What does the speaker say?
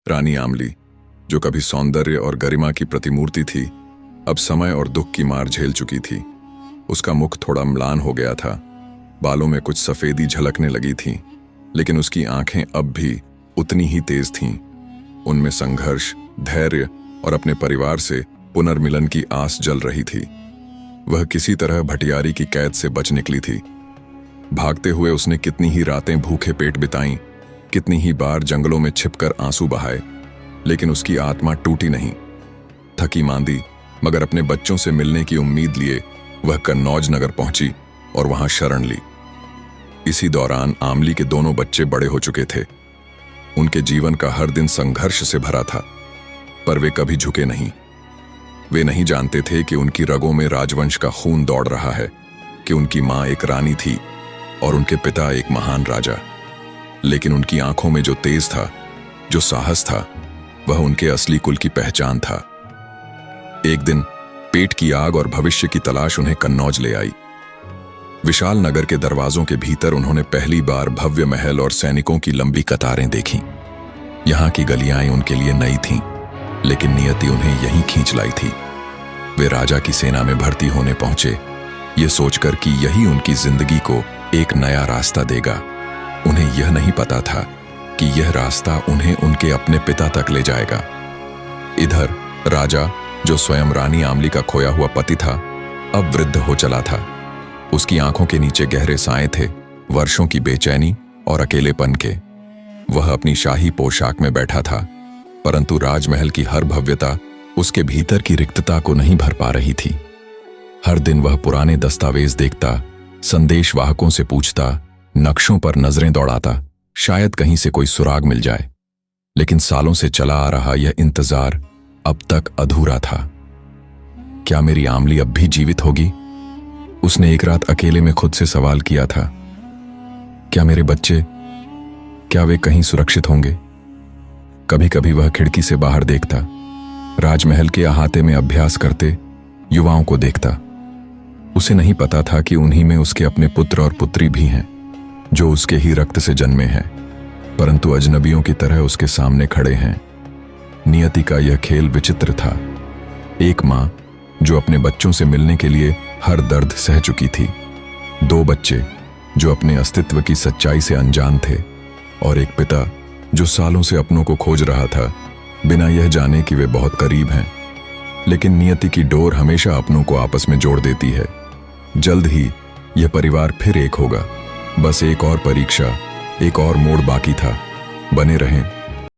रानी आमली, जो कभी सौंदर्य और गरिमा की प्रतिमूर्ति थी, अब समय और दुख की मार झेल चुकी थी। उसका मुख थोड़ा म्लान हो गया था, बालों में कुछ सफेदी झलकने लगी थी, लेकिन उसकी आंखें अब भी उतनी ही तेज थीं। उनमें संघर्ष, धैर्य और अपने परिवार से पुनर्मिलन की आस जल रही थी। वह किसी तरह भटियारी की कैद से बच निकली थी। भागते हुए उसने कितनी ही रातें भूखे पेट बिताईं, कितनी ही बार जंगलों में छिपकर आंसू बहाए, लेकिन उसकी आत्मा टूटी नहीं। थकी मांदी मगर अपने बच्चों से मिलने की उम्मीद लिए वह कन्नौज नगर पहुंची और वहां शरण ली। इसी दौरान आमली के दोनों बच्चे बड़े हो चुके थे। उनके जीवन का हर दिन संघर्ष से भरा था, पर वे कभी झुके नहीं। वे नहीं जानते थे कि उनकी रगों में राजवंश का खून दौड़ रहा है, कि उनकी मां एक रानी थी और उनके पिता एक महान राजा। लेकिन उनकी आंखों में जो तेज था, जो साहस था, वह उनके असली कुल की पहचान था। एक दिन पेट की आग और भविष्य की तलाश उन्हें कन्नौज ले आई। विशाल नगर के दरवाजों के भीतर उन्होंने पहली बार भव्य महल और सैनिकों की लंबी कतारें देखीं। यहां की गलियां उनके लिए नई थीं, लेकिन नियति उन्हें यहीं खींच लाई थी। वे राजा की सेना में भर्ती होने पहुंचे, ये सोचकर कि यही उनकी जिंदगी को एक नया रास्ता देगा। उन्हें यह नहीं पता था कि यह रास्ता उन्हें उनके अपने पिता तक ले जाएगा। इधर राजा, जो स्वयं रानी आमली का खोया हुआ पति था, अब वृद्ध हो चला था। उसकी आंखों के नीचे गहरे साए थे, वर्षों की बेचैनी और अकेलेपन के। वह अपनी शाही पोशाक में बैठा था, परंतु राजमहल की हर भव्यता उसके भीतर की रिक्तता को नहीं भर पा रही थी। हर दिन वह पुराने दस्तावेज देखता, संदेश वाहकों से पूछता, नक्शों पर नजरें दौड़ाता, शायद कहीं से कोई सुराग मिल जाए। लेकिन सालों से चला आ रहा यह इंतजार अब तक अधूरा था। क्या मेरी आमली अब भी जीवित होगी? उसने एक रात अकेले में खुद से सवाल किया था। क्या मेरे बच्चे, क्या वे कहीं सुरक्षित होंगे? कभी कभी वह खिड़की से बाहर देखता, राजमहल के अहाते में अभ्यास करते युवाओं को देखता। उसे नहीं पता था कि उन्हीं में उसके अपने पुत्र और पुत्री भी हैं, जो उसके ही रक्त से जन्मे हैं, परंतु अजनबियों की तरह उसके सामने खड़े हैं। नियति का यह खेल विचित्र था। एक मां जो अपने बच्चों से मिलने के लिए हर दर्द सह चुकी थी, दो बच्चे जो अपने अस्तित्व की सच्चाई से अनजान थे, और एक पिता जो सालों से अपनों को खोज रहा था, बिना यह जाने कि वे बहुत करीब हैं। लेकिन नियति की डोर हमेशा अपनों को आपस में जोड़ देती है। जल्द ही यह परिवार फिर एक होगा। बस एक और परीक्षा, एक और मोड़ बाकी था। बने रहें